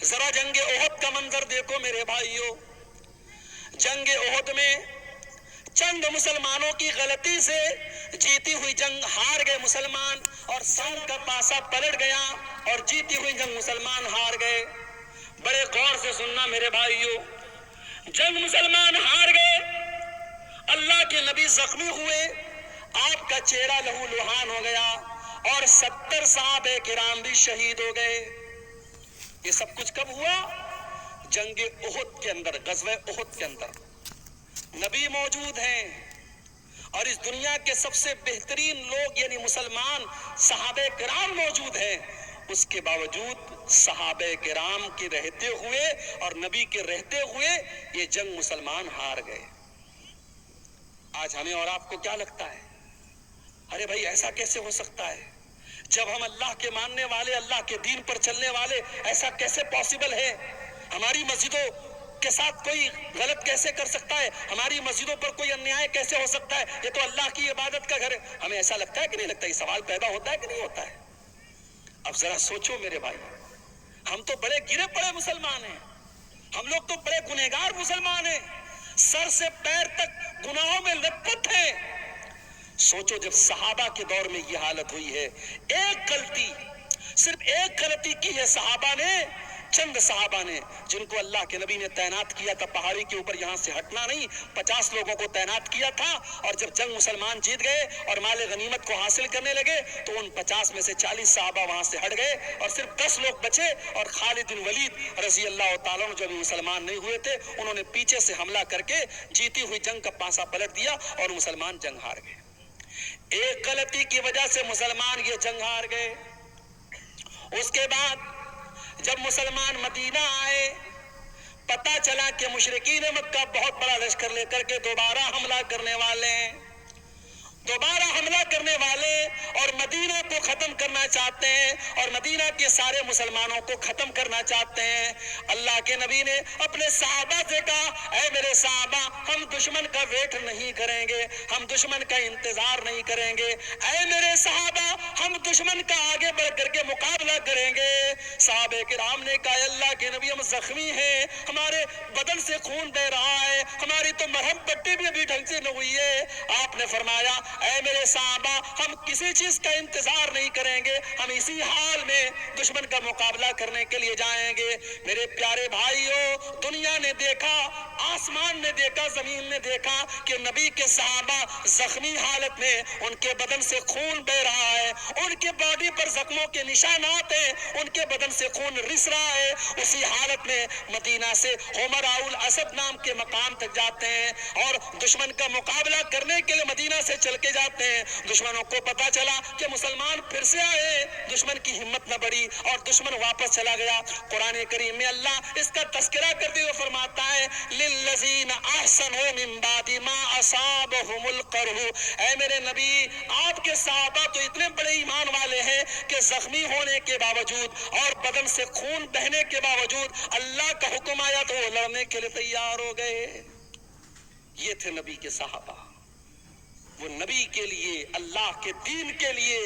ذرا جنگ احد کا منظر دیکھو میرے بھائیوں. جنگ احد میں چند مسلمانوں کی غلطی سے جیتی ہوئی جنگ ہار گئے مسلمان, اور سر کا پاسا پلٹ گیا اور جیتی ہوئی جنگ مسلمان ہار گئے. بڑے غور سے سننا میرے بھائیوں, جنگ مسلمان ہار گئے, اللہ کے نبی زخمی ہوئے, آپ کا چہرہ لہو لہان ہو گیا, اور 70 صحابہ کرام بھی شہید ہو گئے. یہ سب کچھ کب ہوا؟ جنگ احد کے اندر, غزوہ احد کے اندر. نبی موجود ہیں اور اس دنیا کے سب سے بہترین لوگ یعنی مسلمان صحابہ کرام موجود ہیں, اس کے باوجود صحابہ کرام کے رہتے ہوئے اور نبی کے رہتے ہوئے یہ جنگ مسلمان ہار گئے. آج ہمیں اور آپ کو کیا لگتا ہے؟ ارے بھائی ایسا کیسے ہو سکتا ہے؟ جب ہم اللہ کے ماننے والے, اللہ کے دین پر چلنے والے, ایسا کیسے پاسبل ہے؟ ہماری مسجدوں کے ساتھ کوئی غلط کیسے کر سکتا ہے؟ ہماری مسجدوں پر کوئی انیائے کیسے ہو سکتا ہے؟ یہ تو اللہ کی عبادت کا گھر ہے. ہمیں ایسا لگتا ہے کہ نہیں لگتا؟ یہ سوال پیدا ہوتا ہے کہ نہیں ہوتا ہے؟ اب ذرا سوچو میرے بھائی, ہم تو بڑے گرے پڑے مسلمان ہیں, ہم لوگ تو بڑے گنہگار مسلمان ہیں, سر سے پیر تک گناہوں میں لت پت ہیں. سوچو جب صحابہ کے دور میں یہ حالت ہوئی ہے, ایک غلطی, صرف ایک غلطی کی ہے صحابہ نے, چند صحابہ نے, جن کو اللہ کے نبی نے تعینات کیا تھا پہاڑی کے اوپر, یہاں سے ہٹنا نہیں, 50 لوگوں کو تعینات کیا تھا, اور جب جنگ مسلمان جیت گئے اور مال غنیمت کو حاصل کرنے لگے تو ان 50 میں سے 40 صحابہ وہاں سے ہٹ گئے اور صرف 10 لوگ بچے, اور خالد بن ولید رضی اللہ تعالیٰ عنہ جو ابھی مسلمان نہیں ہوئے تھے, انہوں نے پیچھے سے حملہ کر کے جیتی ہوئی جنگ کا پاسا پلٹ دیا اور مسلمان جنگ ہار گئے. ایک غلطی کی وجہ سے مسلمان یہ جنگ ہار گئے. اس کے بعد جب مسلمان مدینہ آئے, پتا چلا کہ مشرکین مکہ بہت بڑا لشکر لے کر کے دوبارہ حملہ کرنے والے ہیں, دوبارہ حملہ کرنے والے, اور مدینہ کو ختم کرنا چاہتے ہیں, اور مدینہ کے سارے مسلمانوں کو ختم کرنا چاہتے ہیں. اللہ کے نبی نے اپنے صحابہ سے کہا, اے میرے صحابہ, ہم دشمن کا ویٹ نہیں کریں گے, ہم دشمن کا انتظار نہیں کریں گے. اے میرے صحابہ, ہم دشمن کا آگے بڑھ کر کے مقابلہ کریں گے. صحابہ کرام نے کہا, اللہ کے نبی ہم زخمی ہیں, ہمارے بدن سے خون بہ رہا ہے, ہماری تو مرہم پٹی بھی ابھی ڈھنگ سے نہ ہوئی ہے. آپ نے فرمایا, اے میرے صحابہ, ہم کسی چیز کا انتظار نہیں کریں گے, ہم اسی حال میں دشمن کا مقابلہ کرنے کے لیے جائیں گے. میرے پیارے بھائیوں, دنیا نے دیکھا, آسمان نے دیکھا, زمین نے دیکھا کہ نبی کے صحابہ زخمی حالت میں, ان کے بدن سے خون بہ رہا ہے, ان کے باڈی پر زخموں کے نشانات ہیں, ان کے بدن سے خون رس رہا ہے. اسی حالت میں مدینہ سے حمراء الاسد نام کے مقام تک جاتے ہیں اور دشمن کا مقابلہ کرنے کے لیے مدینہ سے چل کے جاتے ہیں. دشمنوں کو پتا چلا کہ مسلمان پھر سے آئے, دشمن کی ہمت نہ بڑھی اور دشمن واپس چلا گیا. قرآن کریم میں اللہ اس کا تذکرہ کرتے ہوئے فرماتا ہے, للذین احسنوا من بعد ما اصابهم القرح. اے میرے نبی, آپ کے صحابہ تو اتنے بڑے ایمان والے ہیں کہ زخمی ہونے کے باوجود اور بدن سے خون بہنے کے باوجود اللہ کا حکم آیا تو وہ لڑنے کے لیے تیار ہو گئے. یہ تھے نبی کے صحابہ. وہ نبی کے لیے, اللہ کے دین کے لیے,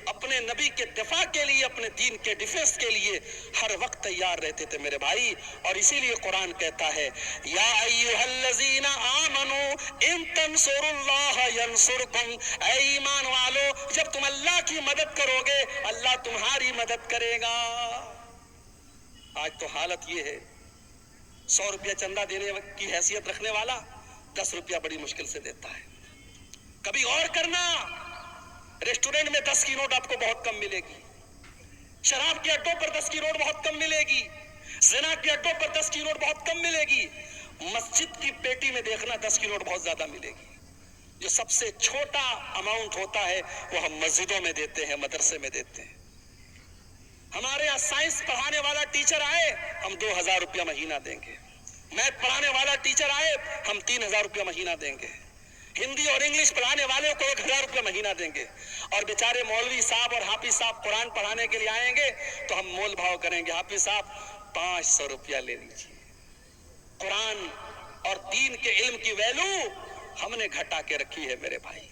اپنے نبی کے دفاع کے لیے, اپنے دین کے ڈیفنس کے لیے ہر وقت تیار رہتے تھے میرے بھائی. اور اسی لیے قرآن کہتا ہے, یا ایھا الذین آمنوا ان تنصروا اللہ ینصرکم. اے ایمان والو, جب تم اللہ کی مدد کرو گے اللہ تمہاری مدد کرے گا. آج تو حالت یہ ہے, 100 روپیہ چندہ دینے کی حیثیت رکھنے والا 10 روپیہ بڑی مشکل سے دیتا ہے. کبھی اور کرنا, ریسٹورنٹ میں 10 کی نوٹ آپ کو بہت کم ملے گی, شراب کے اڈوں پر 10 کی نوٹ بہت کم ملے گی, زنا کے اڈوں پر 10 کی نوٹ بہت کم ملے گی. مسجد کی پیٹی میں دیکھنا 10 کی نوٹ بہت زیادہ ملے گی. جو سب سے چھوٹا اماؤنٹ ہوتا ہے وہ ہم مسجدوں میں دیتے ہیں, مدرسے میں دیتے ہیں. ہمارے یہاں سائنس پڑھانے والا ٹیچر آئے, ہم 2000 روپیہ مہینہ دیں گے. میتھ پڑھانے والا ٹیچر آئے, ہم 3000 روپیہ مہینہ دیں گے. ہندی اور انگلش پڑھانے والے کو 1000 روپیہ مہینہ دیں گے. اور بیچارے مولوی صاحب اور حافظ صاحب قرآن پڑھانے کے لیے آئیں گے تو ہم مول بھاؤ کریں گے, حافظ صاحب 500 روپیہ لے لیجیے. قرآن اور دین کے علم کی ویلو ہم نے گھٹا کے رکھی ہے میرے بھائی.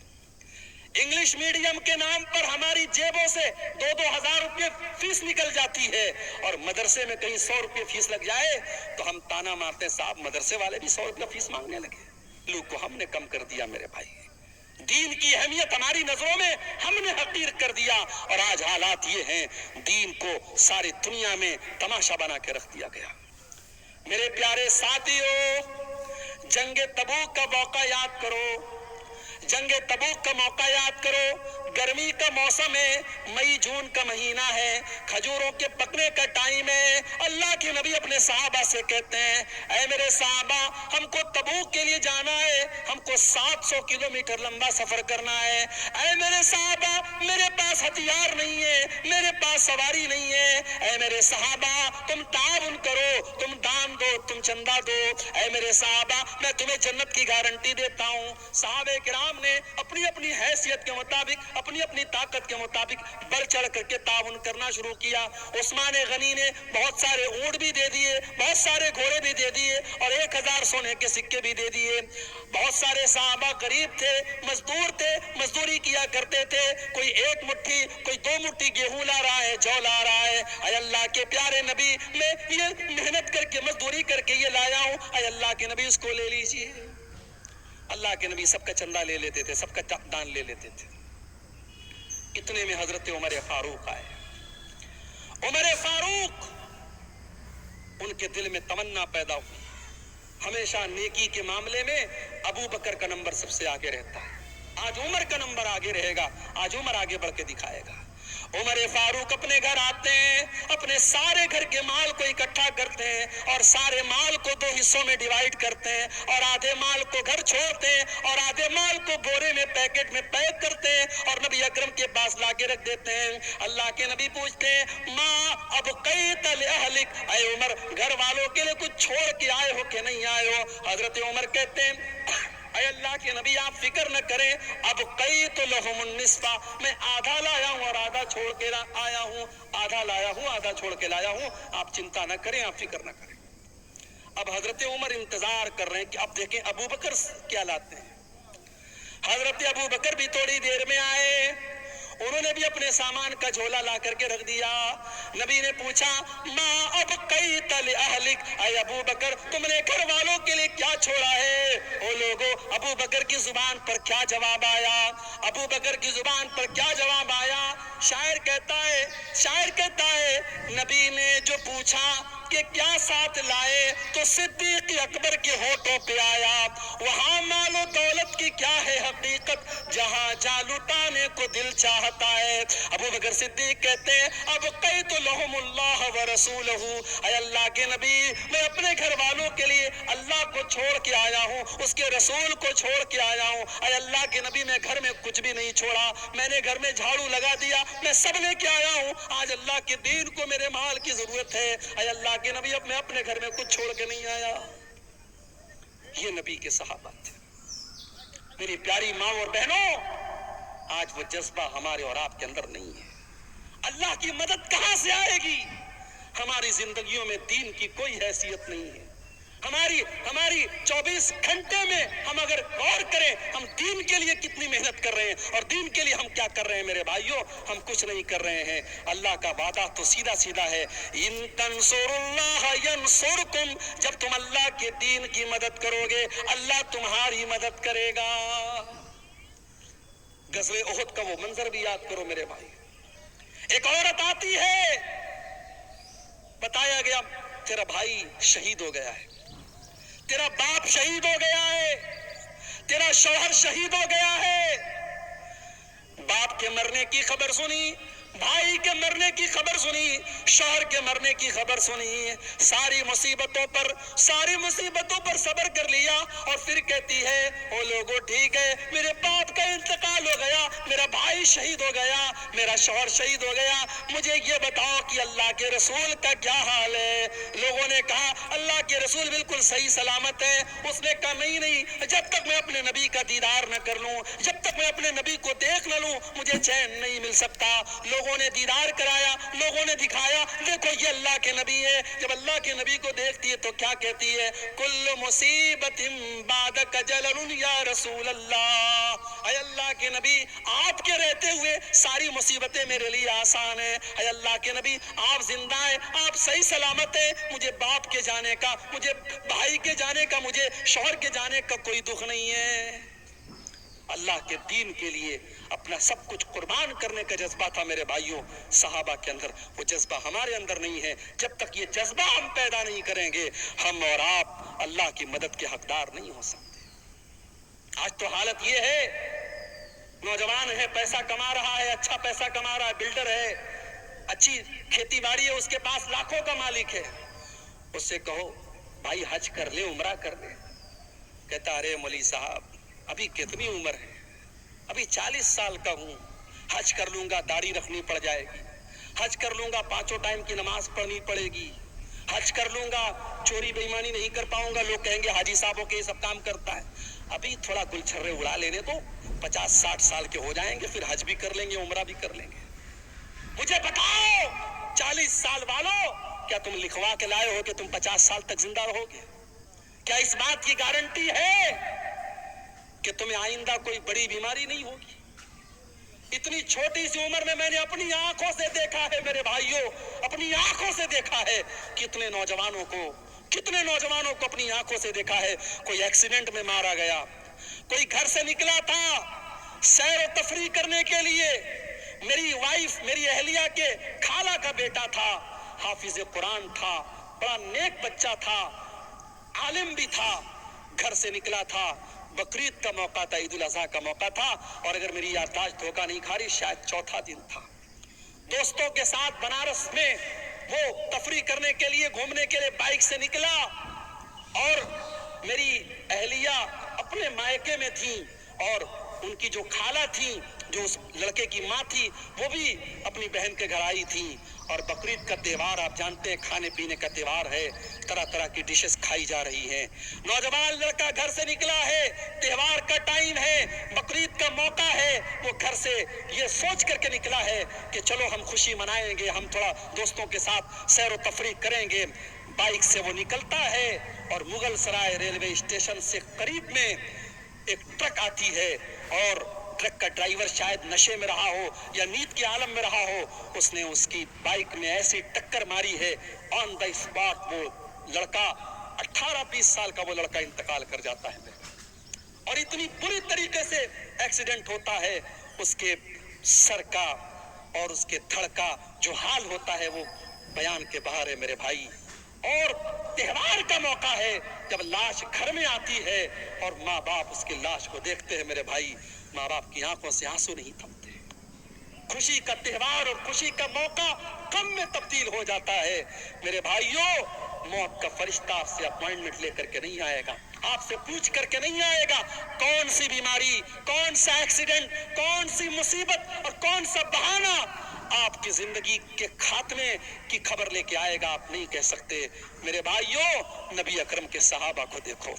इंग्लिश मीडियम के नाम पर हमारी जेबों से 2-2 हजार रुपये फीस निकल जाती है, और मदरसे में कहीं 100 रुपये फीस लग जाए तो हम ताना मारते हैं, साहब मदरसे वाले भी 100 रुपया फीस मांगने लगे। लोग को हमने कम कर दिया मेरे भाई, दीन की अहमियत हमारी नजरों में हमने हकीर कर दिया, और आज हालात ये हैं, दीन को सारी दुनिया में तमाशा बना के रख दिया गया। मेरे प्यारे साथियों, जंगे तबूक का मौका याद करो, जंगे तबूक का मौका याद करो। गर्मी का मौसम है, मई जून का महीना है, खजूरों के पकने का टाइम है। अल्लाह के नबी अपने सहाबा से कहते हैं, ऐ मेरे सहाबा, हमको तबूक के लिए जाना है, हमको 700 किलोमीटर लंबा सफर करना है। ऐ मेरे सहाबा, मेरे पास हथियार नहीं है, मेरे पास सवारी नहीं है। ऐ मेरे सहाबा, तुम ताउन करो, तुम दान दो, तुम चंदा दो। ऐ मेरे सहाबा, मैं तुम्हें जन्नत की गारंटी देता हूँ। सहाबे किराम ने अपनी अपनी हैसियत के मुताबिक, अपनी अपनी ताकत के मुताबिक बढ़ चढ़ करके ताउन करना शुरू किया। उस्मान गनी ने बहुत सारे ऊंट भी दे दिए, बहुत सारे घोड़े भी दे दिए, और 1000 सोने के सिक्के भी दे दिए। बहुत सारे सहाबा गरीब थे, मजदूर थे, मजदूरी किया करते थे। कोई 1 मुट्ठी, कोई 2 मुट्ठी गेहूं ला रहा है, जौ ला रहा है। ऐ अल्लाह के प्यारे नबी, मैं ये मेहनत करके, मजदूरी करके ये लाया हूँ, ऐ अल्लाह के नबी उसको ले लीजिए। अल्लाह के नबी सबका चंदा ले लेते थे, सबका दान ले लेते थे। इतने में हजरत उमर फारूक आए। उमर फारूक, उनके दिल में तमन्ना पैदा हुई, हमेशा नेकी के मामले में अबू बकर का नंबर सबसे आगे रहता है। आज उमर का नंबर आगे रहेगा, आज उमर आगे बढ़ के दिखाएगा। उमर फारूक अपने घर आते हैं, अपने सारे घर के माल को इकट्ठा करते हैं, और सारे माल को 2 हिस्सों में डिवाइड करते हैं, और आधे माल को घर छोड़ते हैं, और आधे माल को बोरे में, पैकेट में पैक करते हैं, और नबी अकरम के पास लाके रख देते हैं। अल्लाह के नबी पूछते हैं, माँ अब कई तल अहलिक, ऐ उमर, घर वालों के लिए कुछ छोड़ के आए हो कि नहीं आए हो? हजरत उमर कहते हैं, अल्लाह के नबी आप फिक्र न करें, अब कई तो लहुमुन निस्फा, मैं आधा लाया हूँ और आधा छोड़ के आया हूँ, आधा लाया हूँ, आधा छोड़ के लाया हूँ, आप चिंता न करें, आप फिक्र न करें। अब हजरत उमर इंतजार कर रहे हैं कि अब देखें अबू बकर क्या लाते हैं। हजरत अबू बकर भी थोड़ी देर में आए, उन्होंने भी अपने सामान का झोला ला करके रख दिया। नबी ने पूछा, माँ अब कई तल अहलिक, ऐ अबू बकर, तुमने घर वालों के लिए क्या छोड़ा है? ओ लोगों, अबू बकर की जुबान पर क्या जवाब आया? अबू बकर की जुबान पर क्या जवाब आया? शायर कहता है, नबी ने जो पूछा कि क्या साथ लाए, तो सिद्दीक अकबर के होठों पे आया, वहां मालो दौलत की क्या है हकीकत, जहां जा लुटाने को दिल चाहता है। अबू बकर सिद्दीक कहते हैं, अब कई तो लहुमुल्लाह व रसूलहू, ऐ अल्लाह के नबी, मैं अपने घर वालों के लिए अल्लाह को छोड़ के आया हूँ, उसके रसूल को छोड़ के आया हूँ। ऐ अल्लाह के नबी, मैं घर में कुछ भी नहीं छोड़ा, मैंने घर में झाड़ू लगा दिया, मैं सब लेके आया हूँ। आज अल्लाह के दीन को मेरे माल की जरूरत है। ऐ अल्लाह के नबी, अब मैं अपने घर में कुछ छोड़ के नहीं आया। ये नबी के सहाबा थे। मेरी प्यारी माँ और बहनों, आज वो जज्बा हमारे और आपके अंदर नहीं है। अल्लाह की मदद कहां से आएगी? हमारी जिंदगियों में दीन की कोई हैसियत नहीं है। हमारी 24 घंटे में हम अगर गौर करें, हम दीन के लिए कितनी मेहनत कर रहे हैं, और दीन के लिए हम क्या कर रहे हैं मेरे भाइयों? हम कुछ नहीं कर रहे हैं। अल्लाह का वादा तो सीधा सीधा है, इन तंसुरुल्लाह यंसुरकुम, जब तुम अल्लाह के दीन की मदद करोगे, अल्लाह तुम्हारी मदद करेगा। गज़वे उहुद का वो मंजर भी याद करो मेरे भाई। एक औरत आती है, बताया गया तेरा भाई शहीद हो गया है, तेरा बाप शहीद हो गया है, तेरा शौहर शहीद हो गया है। बाप के मरने की खबर सुनी, भाई के मरने की खबर सुनी, शौहर के मरने की खबर सुनी, सारी मुसीबतों पर सब्र कर लिया, और फिर कहती है, ओ लोगों, ठीक है, मेरे बाप का इंतकाल हो गया, मेरा भाई शहीद हो गया, मेरा शौहर शहीद हो गया, मुझे ये बताओ कि अल्लाह के रसूल का क्या हाल है? लोगों ने कहा, अल्लाह अल्लाह के रसूल बिल्कुल सही सलामत है। उसने कहा नहीं, जब तक मैं अपने नबी का दीदार न कर लूं, जब तक मैं अपने नबी को देख न लूं, मुझे चैन नहीं मिल सकता। लोगों ने दीदार कराया, लोगों ने दिखाया, देखो ये अल्लाह के नबी है। जब अल्लाह के नबी को देखती है तो क्या कहती है, कुल्लु मुसीबतिन बादक जलरुन या रसूल अल्लाह। ऐ अल्लाह के नबी, आपके रहते हुए सारी मुसीबतें मेरे लिए आसान है। ऐ अल्लाह के नबी, आप जिंदा हैं, आप सही सलामत है, मुझे बाप के जाने का, मुझे भाई के जाने का, मुझे शौहर के जाने का कोई दुख नहीं है। अल्लाह के दीन के लिए अपना सब कुछ कुर्बान करने का जज्बा था मेरे भाइयों सहाबा के अंदर। वो जज्बा हमारे अंदर नहीं है। जब तक ये जज्बा हम पैदा नहीं करेंगे, हम और आप अल्लाह की मदद के हकदार नहीं हो सकते। आज तो हालत ये है, नौजवान है, पैसा कमा रहा है, अच्छा पैसा कमा रहा है, बिल्डर है, अच्छी खेती बाड़ी है, उसके पास लाखों का मालिक है। उससे कहो भाई हज कर ले, उम्रा कर ले, कहता अरे मौलवी साहब अभी कितनी उम्र है, अभी 40 साल का हूँ, हज कर लूंगा दाढ़ी रखनी पड़ जाएगी, हज कर लूंगा 5 टाइम की नमाज पढ़नी पड़ेगी, हज कर लूंगा चोरी बेईमानी नहीं कर पाऊंगा, लोग कहेंगे हाजी साहबों के ये सब काम करता है। अभी थोड़ा गुलछर्रे उड़ा लेने दो, 50-60 साल के हो जाएंगे, फिर हज भी कर लेंगे, उम्रा भी कर लेंगे। मुझे बताओ 40 साल वालों, क्या तुम लिखवा के लाए हो कि तुम 50 साल तक जिंदा रहोगे? क्या इस बात की गारंटी है कि तुम्हें आइंदा कोई बड़ी बीमारी नहीं होगी? इतनी छोटी सी उम्र में मैंने अपनी आंखों से देखा है मेरे भाइयों, अपनी आंखों से देखा है कितने नौजवानों को अपनी आंखों से देखा है। कोई एक्सीडेंट में मारा गया, कोई घर से निकला था सैर और तफरी करने के लिए, मेरी वाइफ, मेरी अहलिया के खाला का बेटा था, हाफिज कुरान था, बड़ा नेक बच्चा था, आलिम भी था, घर से निकला था, बकरीद का मौका था, ईद उल अज़हा का मौका था, और अगर मेरी याददाश्त धोखा नहीं खा रही शायद चौथा दिन था। दोस्तों के साथ बनारस में वो तफरी करने के लिए, घूमने के लिए बाइक से निकला, और मेरी अहलिया अपने मायके में थी, और उनकी जो खाला थी, जो उस लड़के की माँ थी, वो भी अपनी बहन के घर आई थी। और बकरीद का त्योहार आप जानते हैं, खाने पीने का त्योहार है, तरह तरह की डिशेस खाई जा रही हैं। नौजवान लड़का घर से निकला है, त्योहार का टाइम है, बकरीद का मौका है, वो घर से ये सोच करके निकला है कि चलो हम खुशी मनाएंगे, हम थोड़ा दोस्तों के साथ सैर व तफरीह करेंगे। बाइक से वो निकलता है और मुगल सराय रेलवे स्टेशन से करीब में एक ट्रक आती है, और ट्रक का ड्राइवर शायद नशे में रहा हो या नींद के आलम में रहा हो, उसने उसकी बाइक में ऐसी टक्कर मारी है, ऑन द स्पॉट वो लड़का 18-20 साल का वो लड़का इंतकाल कर जाता है। और इतनी बुरी तरीके से एक्सीडेंट होता है, उसके सर का और उसके धड़ का जो हाल होता है वो बयान के बाहर है मेरे भाई। और त्योहार का मौका है, जब लाश घर में आती है और माँ बाप उसकी लाश को देखते हैं मेरे भाई, माँ बाप की आंखों से आंसू नहीं थमते। खुशी का त्योहार और खुशी का मौका गम में तब्दील हो जाता है मेरे भाइयों। मौत का फरिश्ता आपसे अपॉइंटमेंट लेकर के नहीं आएगा, आपसे पूछ करके नहीं आएगा कौन सी बीमारी, कौन सा एक्सीडेंट, कौन सी मुसीबत और कौन सा बहाना आपकी जिंदगी के खात्मे की खबर लेके आएगा, आप नहीं कह सकते। मेरे भाइयों, नबी अकरम के सहाबा को देखो,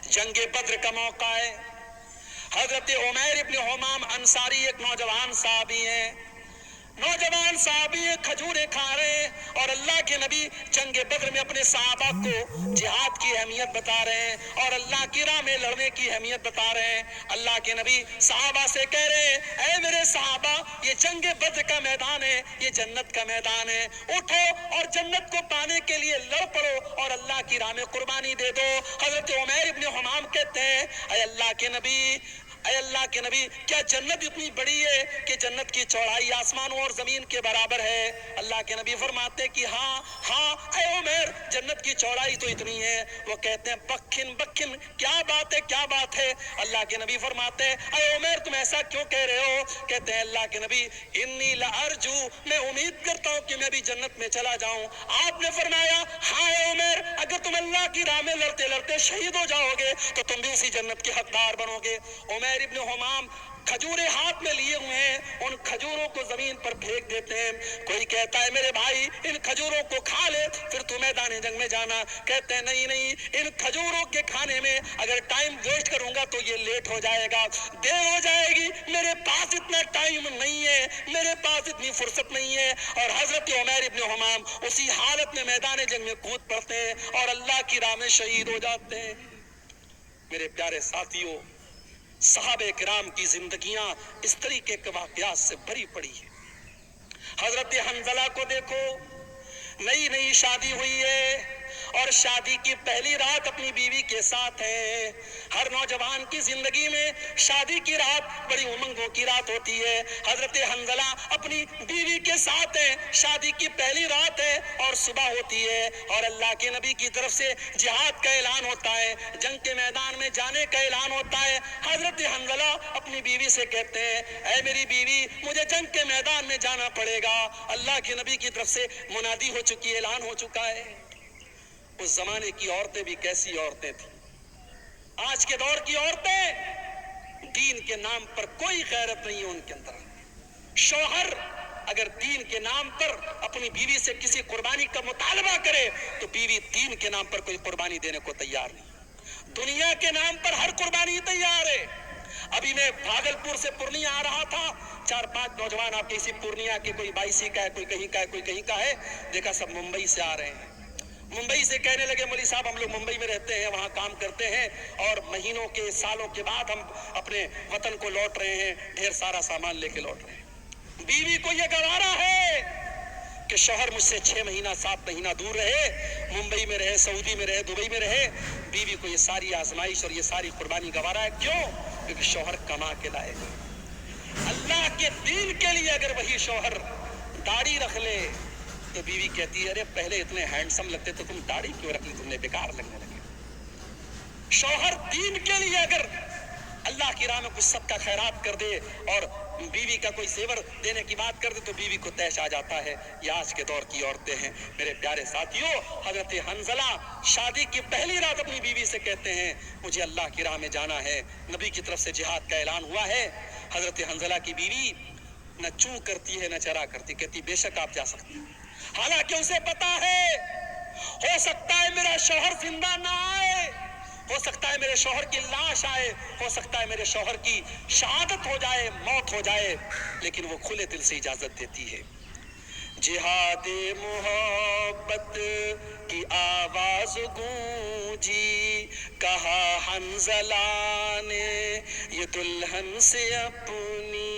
जंगे बद्र का मौका है, हजरत उमैर इब्न हुमाम अंसारी एक नौजवान साहबी हैं, नौजवान साहबी खजूरें खा रहे हैं, और अल्लाह के नबी जंगे बद्र में अपने सहाबा को जिहाद की अहमियत बता रहे हैं और अल्लाह की राह में लड़ने की अहमियत बता रहे हैं। अल्लाह के नबी सहाबा से कह रहे हैं, ऐ मेरे सहाबा, ये जंगे बद्र का मैदान है, ये जन्नत का मैदान है, उठो और जन्नत को पाने के लिए लड़ पड़ो और अल्लाह की राह में कुर्बानी दे दो। हजरत उमैर इब्न हुमाम कहते हैं, ऐ अल्लाह के नबी, ऐ अल्लाह के नबी, क्या जन्नत इतनी बड़ी है कि जन्नत की चौड़ाई आसमानों और जमीन के बराबर है? अल्लाह के नबी फरमाते कि हाँ हाँ ऐ उमैर, जन्नत की चौड़ाई तो इतनी है। वो कहते हैं बखिन बखिन, क्या बात है, क्या बात है? अल्लाह के नबी फरमाते हैं, ऐ उमैर तुम ऐसा क्यों कह रहे हो? कहते हैं अल्लाह के नबी, इन्नी लअरजू, मैं उम्मीद करता हूँ कि मैं भी जन्नत में चला जाऊँ। आपने फरमाया, हाँ ऐ उमैर, अगर तुम अल्लाह की राह में लड़ते लड़ते शहीद हो जाओगे तो तुम भी उसी जन्नत के हकदार बनोगे। उमैर इब्न हुमाम खजूरें हाथ में लिए हुए हैं, उन खजूरों को जमीन पर फेंक देते हैं। कोई कहता है मेरे भाई इन खजूरों को खा ले फिर तू मैदान जंग में जाना। कहते हैं नहीं नहीं, इन खजूरों के खाने में अगर टाइम वेस्ट करूंगा तो ये लेट हो जाएगा, देर हो जाएगी, मेरे पास इतना टाइम नहीं है, मेरे पास इतनी फुर्सत नहीं है। और हजरत उमैर इब्न हमाम उसी हालत में मैदान जंग में कूद पड़ते हैं और अल्लाह की राह में शहीद हो जाते हैं। मेरे प्यारे साथियों, सहाबे किराम की जिंदगियां इस तरीके के वाकयात से भरी पड़ी है। हजरत हंजला को देखो, नई नई शादी हुई है और शादी की पहली रात अपनी बीवी के साथ है। हर नौजवान की जिंदगी में शादी की रात बड़ी उमंगों की रात होती है। हजरत हंजला अपनी बीवी के साथ है, शादी की पहली रात है और सुबह होती है और अल्लाह के नबी की तरफ से जिहाद का ऐलान होता है, जंग के मैदान में जाने का ऐलान होता है। हजरत हंजला अपनी बीवी से कहते हैं, ऐ मेरी बीवी मुझे जंग के मैदान में जाना पड़ेगा। अल्लाह के नबी की तरफ से मुनादी हो चुकी, ऐलान हो चुका है। उस जमाने की औरतें भी कैसी औरतें थी। आज के दौर की औरतें, दीन के नाम पर कोई गैरत नहीं है उनके अंदर। शौहर अगर दीन के नाम पर अपनी बीवी से किसी कुर्बानी का मुतालबा करे तो बीवी दीन के नाम पर कोई कुर्बानी देने को तैयार नहीं। दुनिया के नाम पर हर कुर्बानी तैयार है। अभी मैं भागलपुर से पूर्णिया आ रहा था, 4-5 नौजवान आपके इसी पूर्णिया के, कोई बाईसी का है, कोई कहीं का है, कोई कहीं का है, देखा सब मुंबई से आ रहे हैं। मुंबई से कहने लगे मौलवी साहब हम लोग मुंबई में रहते हैं, वहाँ काम करते हैं और महीनों के सालों के बाद हम अपने वतन को लौट रहे हैं, ढेर सारा सामान लेके लौट रहे हैं। बीवी को ये गवारा है कि शौहर मुझसे 6 महीना 7 महीना दूर रहे, मुंबई में रहे, सऊदी में रहे, दुबई में रहे, बीवी को ये सारी आजमाइश और ये सारी कुर्बानी गवारा है। क्यों? क्योंकि शौहर कमा के लाएगा। अल्लाह के दीन के लिए अगर वही शौहर दाढ़ी रख ले तो बीवी कहती है अरे पहले इतने हैंडसम लगते तो तुम दाढ़ी क्यों रख ली, तुमने बेकार लगने लगे। शौहर दीन के लिए अगर अल्लाह की राह में कुछ सबका खैरात कर दे और बीवी का कोई जेवर देने की बात कर दे तो बीवी को तैश आ जाता है। ये आज के दौर की औरतें हैं। मेरे प्यारे साथियों, हजरत हंजला शादी की पहली रात अपनी बीवी से कहते हैं मुझे अल्लाह की राह में जाना है, नबी की तरफ से जिहाद का ऐलान हुआ है। हजरत हंजला की बीवी न चू करती है न चरा करती, कहती बेशक आप जा सकती हैं। हालांकि उसे पता है हो सकता है मेरा शौहर जिंदा ना आए, हो सकता है मेरे शौहर की लाश आए, हो सकता है मेरे शौहर की शहादत हो जाए, मौत हो जाए, लेकिन वो खुले दिल से इजाजत देती है। जिहादे मोहब्बत की आवाज गूंजी, कहा हंजला ने ये दुल्हन से अपनी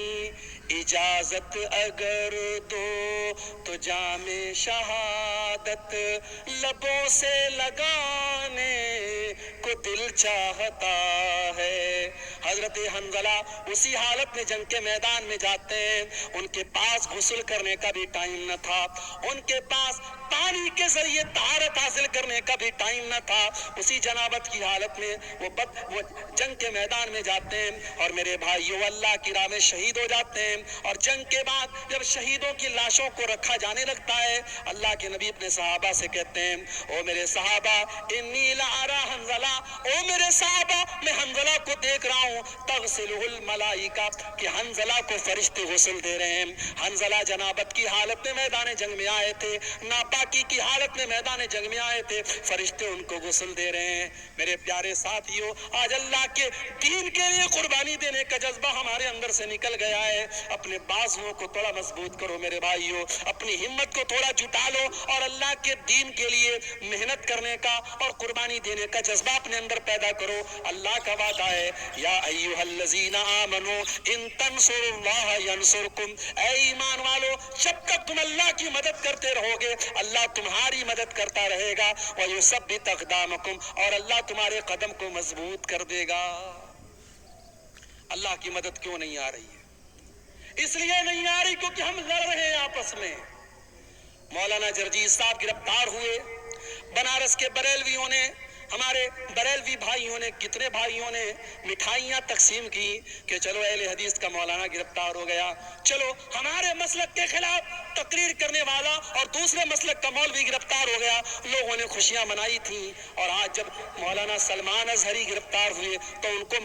इजाजत अगर दो तो जामे शहादत लबों से लगाने को दिल चाहता है। हजरत हंजला उसी हालत में जंग के मैदान में जाते हैं। उनके पास गुस्ल करने का भी टाइम न था, उनके पास पानी के जरिए तारत हासिल करने का भी टाइम न था। उसी जनाबत की हालत में वो जंग के मैदान में जाते हैं और मेरे भाइयों अल्लाह की राह में शहीद हो जाते हैं। और जंग के बाद जब शहीदों की लाशों को रखा जाने लगता है, अल्लाह के नबी अपने सहाबा से कहते हैं ओ मेरे सहाबा इन्नी लअरा हंजला, ओ मेरे सहाबा मैं हंजला को देख रहा हूँ तगसिलुल मलाइका, कि हंजला को फरिश्ते गुस्ल दे रहे हैं। हंजला जनाबत की हालत में मैदान जंग में आए थे, नापाकी की हालत में मैदान जंग में आए थे, फरिश्ते उनको गुस्ल दे रहे हैं। मेरे प्यारे साथियों, आज अल्लाह के दीन के लिए कुर्बानी देने का जज्बा हमारे अंदर से निकल गया है। अपने बाजुओं को थोड़ा मजबूत करो मेरे भाइयों, अपनी हिम्मत को थोड़ा जुटा लो और अल्लाह के दीन के लिए मेहनत करने का और कुर्बानी देने का जज्बा अपने अंदर पैदा करो। अल्लाह का वादा है या अय्युहल्लज़ीना आमनू इन तंसुरुल्लाह यंसुरकुम, ऐ ईमान वालो जब तक तुम अल्लाह की मदद करते रहोगे अल्लाह तुम्हारी मदद करता रहेगा। व युसब्बित अक़दामकुम, और अल्लाह तुम्हारे कदम को मजबूत कर देगा। अल्लाह की मदद क्यों नहीं आ रही है? इसलिए नहीं आ रही क्योंकि हम लड़ रहे हैं आपस में। मौलाना जरजीज साहब गिरफ्तार हुए, बनारस के बरेलवियों ने हमारे बरेलवी भाइयों ने, कितने भाइयों ने मिठाइयाँ तकसीम की कि चलो अहले हदीस का मौलाना गिरफ्तार हो गया, चलो हमारे मसलक के खिलाफ तकरीर करने वाला और दूसरे मसलक का मौलवी गिरफ्तार हो गया। लोगों ने खुशियां मनाई थी। और आज जब मौलाना सलमान अजहरी गिरफ्तार हुए तो उनको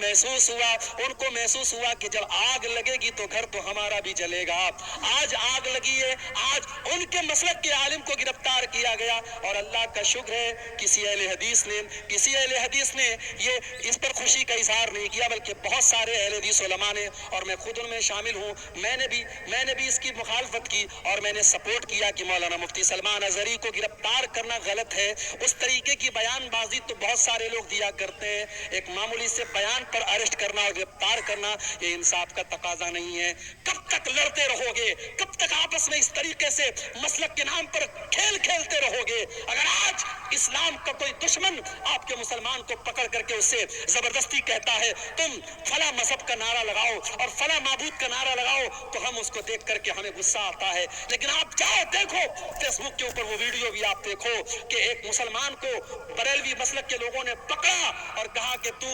महसूस हुआ कि जब आग लगेगी तो घर तो हमारा भी जलेगा। आज आग लगी है, आज उनके मसलक के आलिम को गिरफ्तार किया गया। और अल्लाह का शुक्र है किसी अहले हदीस ने ये इस पर खुशी का इजहार नहीं किया, बल्कि बहुत सारे अहले हदीस उलमा ने, और मैं खुद उनमें शामिल हूँ, मैंने भी इसकी मुखालफत की और मैंने सपोर्ट किया कि मौलाना मुफ्ती सलमान अजहरी को गिरफ्तार करना गलत है। उस तरीके की बयानबाजी तो बहुत सारे लोग दिया करते हैं, एक मामूली से बयान पर अरेस्ट करना और गिरफ्तार करना ये इंसाफ का तकाजा नहीं है। कब तक लड़ते रहोगे? कब तक आपस में इस तरीके से मसलक के नाम पर खेल खेलते रहोगे? अगर आज इस्लाम का कोई दुश्मन आपके मुसलमान को पकड़ करके उससे जबरदस्ती कहता है तुम फला मजहब का नारा लगाओ और फला माबूद का नारा लगाओ, तो हम उसको देख करके हमें गुस्सा आता है। लेकिन आप जाओ देखो फेसबुक के ऊपर वो वीडियो भी आप देखो कि एक मुसलमान को बरेलवी मसलक के लोगों ने पकड़ा और कहा कि तू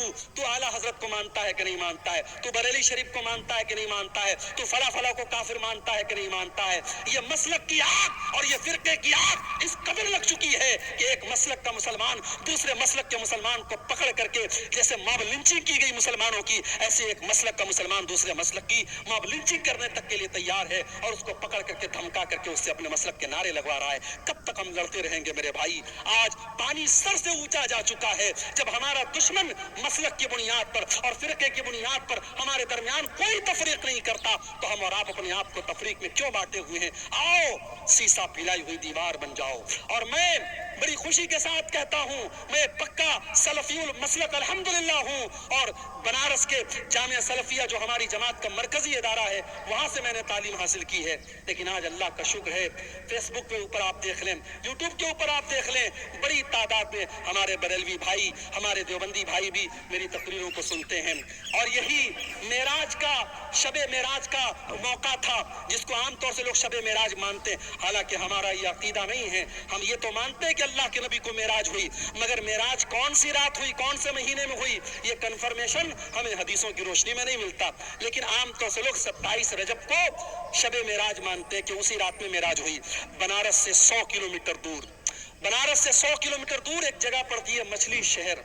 आला हजरत को मानता है कि नहीं मानता है, तू बरेली शरीफ को मानता है कि नहीं मानता है, तू फला को काफिर मानता है कि नहीं मानता है। ये मसलक की आग और ये फिरके की आग इस कदर लग चुकी है कि एक मसलक का मुसलमान दूसरे मसलक के मुसलमान को पकड़ करके, जैसे मॉब लिंचिंग की गई मुसलमानों की, ऐसे एक मसलक का मुसलमान दूसरे मसलक की मॉब लिंचिंग करने तक के लिए तैयार है और उसको पकड़ करके धमका करके उससे अपने मसलक के नारे लगवा रहा है। कब तक हम लड़ते रहेंगे मेरे भाई? आज पानी सर से ऊंचा जा चुका है। जब हमारा दुश्मन मसलक की बुनियाद पर और फिरके की बुनियाद पर हमारे दरमियान कोई तफरीक नहीं करता, तो हम और आप अपने आप को तफरीक में क्यों बांटे हुए हैं? आओ सीसा पिलाई हुई दीवार बन जाओ। और मैं बड़ी खुशी के साथ कहता हूँ, मैं पक्का सलफियुल मसलक अल्हम्दुलिल्लाह हूँ और बनारस के जामिया सलफिया जो हमारी जमात का मरकजी इदारा है वहाँ से मैंने तालीम हासिल की है। लेकिन आज अल्लाह का शुक्र है फेसबुक के ऊपर आप देख लें, यूट्यूब के ऊपर आप देख लें, बड़ी तादाद में हमारे बरेलवी भाई, हमारे देवबंदी भाई भी मेरी तकरीरों को सुनते हैं। और यही मेराज का, शबे मेराज का मौका था जिसको आमतौर से लोग शबे मेराज मानते हैं। हालांकि हमारा ये अकीदा नहीं है। हम ये तो मानते हैं कि अल्लाह के नबी को मेराज हुई, मगर मेराज कौन सी रात हुई, कौन से महीने में हुई, ये कंफर्मेशन हमें हदीसों की रोशनी में नहीं मिलता। लेकिन आमतौर से लोग 27 रजब को शबे मेराज मानते हैं कि उसी रात में मेराज हुई। बनारस से 100 किलोमीटर दूर एक जगह पड़ती है मछली शहर,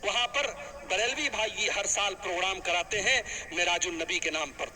वहां पर बरेलवी भाई हर साल प्रोग्राम कराते हैं मेराजुल नबी के नाम पर।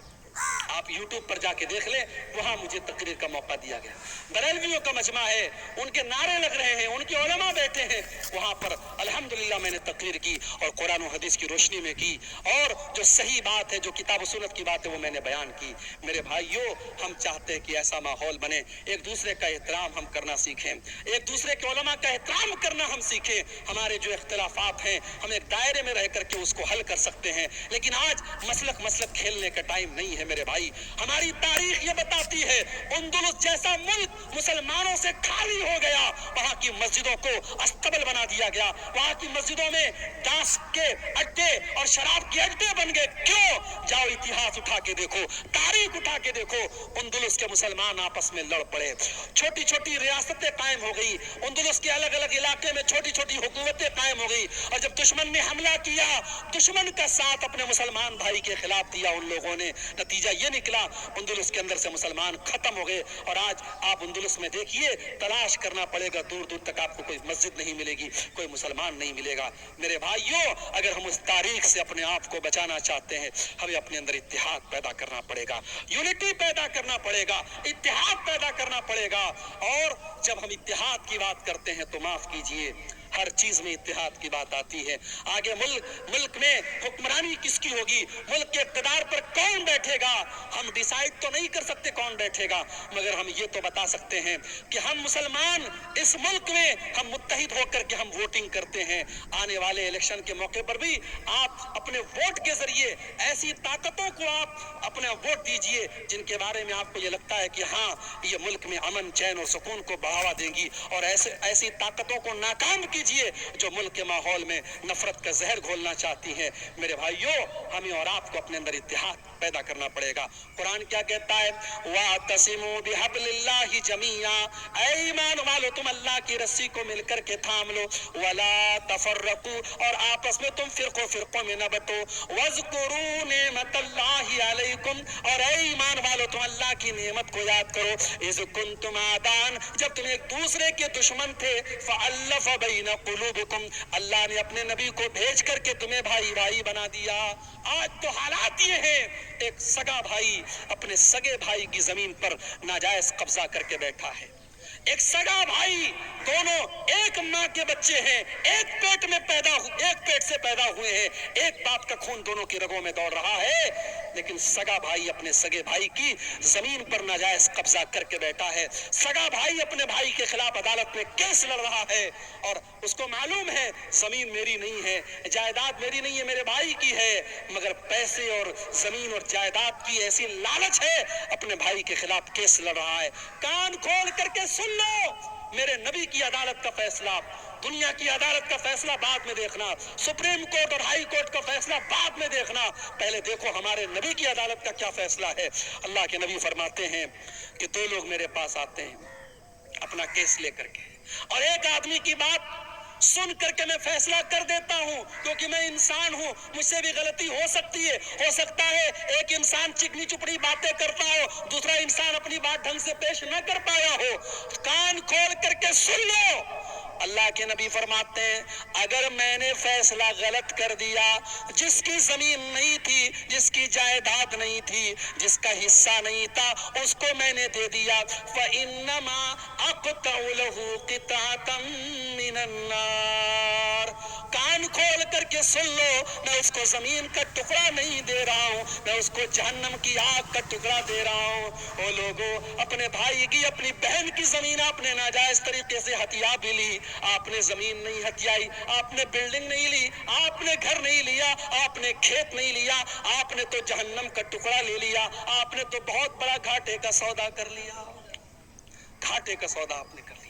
आप YouTube पर जाके देख ले, वहां मुझे तकरीर का मौका दिया गया। बरेलवियों का मजमा है, उनके नारे लग रहे हैं, उनके उलमा बैठे हैं, वहां पर अल्हम्दुलिल्लाह मैंने तकरीर की और कुरान और हदीस की रोशनी में की, और जो सही बात है, जो किताब सुन्नत की बात है, वो मैंने बयान की। मेरे भाइयों, हम चाहते हैं कि ऐसा माहौल बने, एक दूसरे का एहतराम हम करना सीखें, एक दूसरे के उलमा का एहतराम करना हम सीखें। हमारे जो इख्तिलाफात हैं हम एक दायरे में रह करके उसको हल कर सकते हैं। लेकिन आज मसलक खेलने का टाइम नहीं है मेरे भाई। हमारी तारीख ये बताती है अंदलुस जैसा मुल्क मुसलमानों से खाली हो गया, वहां की मस्जिदों को अस्तबल बना दिया गया, वहां की मस्जिदों में डांस के अड्डे और शराब के अड्डे बन गए। क्यों? जाओ इतिहास उठा के देखो, तारीख उठा के देखो, अंदलुस के मुसलमान आपस में लड़ पड़े, छोटी छोटी रियासतें कायम हो गई, अंदलुस के अलग अलग इलाके में छोटी छोटी हुकूमतें कायम हो गई। और जब दुश्मन ने हमला किया, दुश्मन का साथ अपने मुसलमान भाई के खिलाफ दिया उन लोगों ने, नतीजा ये निकला अंदलुस के अंदर से मुसलमान खत्म हो गए। और आज आप अंदलुस में देखिए, तलाश करना पड़ेगा, दूर दूर तक आपको कोई मस्जिद नहीं मिलेगी, कोई मुसलमान नहीं मिलेगा। मेरे भाइयों, अगर हम उस तारीख से अपने आप को बचाना चाहते हैं, हमें अपने अंदर इत्तेहाद पैदा करना पड़ेगा, यूनिटी पैदा करना पड़ेगा, इत्तेहाद पैदा करना पड़ेगा। और जब हम इत्तेहाद की बात करते हैं तो माफ कीजिए, हर चीज में इत्तेहाद की बात आती है। आगे मुल्क में हुक्मरानी किसकी होगी, मुल्क के इक़्तिदार पर कौन बैठेगा, हम डिसाइड तो नहीं कर सकते कौन बैठेगा, मगर हम ये तो बता सकते हैं कि हम मुसलमान इस मुल्क में हम मुत्तहिद होकर के हम वोटिंग करते हैं। आने वाले इलेक्शन के मौके पर भी आप अपने वोट के जरिए ऐसी ताकतों को आप अपना वोट दीजिए जिनके बारे में आपको ये लगता है कि हाँ, ये मुल्क में अमन, चैन और सुकून को बढ़ावा देंगी, और ऐसी ताकतों को नाकाम कीजिए کیجئے جو ملک کے ماحول میں نفرت کا زہر گھولنا چاہتی ہیں۔ میرے بھائیوں، ہمیں اور آپ کو اپنے اندر اتحاد پیدا کرنا پڑے گا۔ قرآن کیا کہتا ہے؟ وَاعْتَصِمُوا بِحَبْلِ اللَّهِ جَمِيعًا، اے ایمان والو تم اللہ کی رسی کو مل کر کے تھام لو، وَلَا تَفَرَّقُوا، اور آپس میں تم فرقوں میں نہ بٹو، وَاذْكُرُوا نِعْمَتَ اللَّهِ عَلَيْكُمْ، اور اے ایمان والو تم اللہ کی نعمت کو یاد کرو، اِذْ كُنْتُمْ أَعْدَاءً، جب تم ایک دوسرے کے دشمن تھے، فَأَلَّفَ بَيْنَ قُلُوبِكُمْ، اللہ نے اپنے نبی کو بھیج کر کے تمہیں بھائی بھائی بنا دیا۔ آج تو حالات یہ ہیں، ایک سگا بھائی اپنے سگے بھائی کی زمین پر ناجائز قبضہ کر کے بیٹھا ہے۔ ایک سگا بھائی، دونوں ایک ماں کے بچے ہیں، ایک پیٹ سے پیدا ہوئے ہیں، ایک باپ کا خون دونوں کی رگوں میں دوڑ رہا ہے، لیکن سگا بھائی اپنے سگے بھائی کی زمین پر ناجائز قبضہ کر کے بیٹھا ہے۔ سگا بھائی اپنے بھائی کے خلاف عدالت میں کیس لڑ رہا ہے، اور اس کو معلوم ہے زمین میری نہیں ہے، جائیداد میری نہیں ہے، میرے بھائی کی ہے، مگر پیسے اور زمین اور جائیداد کی ایسی لالچ ہے، اپنے بھائی کے خلاف کیس لڑ رہا ہے۔ کان کھول کر کے سن لو، میرے نبی کی عدالت کا فیصلہ، دنیا کی عدالت کا فیصلہ بعد میں دیکھنا، سپریم کورٹ اور ہائی کورٹ کا فیصلہ بعد میں دیکھنا، پہلے دیکھو ہمارے نبی کی عدالت کا کیا فیصلہ ہے۔ اللہ کے نبی فرماتے ہیں کہ دو لوگ میرے پاس آتے ہیں اپنا کیس لے کر کے، اور ایک آدمی کی بات سن کر کے میں فیصلہ کر دیتا ہوں، کیونکہ میں انسان ہوں، مجھ سے بھی غلطی ہو سکتی ہے، ہو سکتا ہے ایک انسان چکنی چپڑی باتیں کرتا ہو، دوسرا انسان اپنی بات ڈھنگ سے پیش نہ کر پایا ہو، کان کھول کر کے سن لو۔ اللہ کے نبی فرماتے ہیں اگر میں نے فیصلہ غلط کر دیا، جس کی زمین نہیں تھی، جس کی جائیداد نہیں تھی، جس کا حصہ نہیں تھا، اس کو میں نے دے دیا، فَإِنَّمَا أَقْطَعُ لَهُ قِطْعَةً مِّنَ النَّارِ، کان کھول کر کے سن لو، میں اس کو زمین کا ٹکڑا نہیں دے رہا ہوں، میں اس کو جہنم کی آگ کا ٹکڑا دے رہا ہوں۔ او لوگو، اپنے بھائی کی، اپنی بہن کی زمین آپ نے ناجائز طریقے سے ہتھیا بھی لی، آپ نے زمین نہیں ہتھیائی، آپ نے بلڈنگ نہیں لی، آپ نے گھر نہیں لیا، آپ نے کھیت نہیں لیا، آپ نے تو جہنم کا ٹکڑا لے لیا، آپ نے تو بہت بڑا گھاٹے کا سودا کر لیا، گھاٹے کا سودا آپ نے کر لیا۔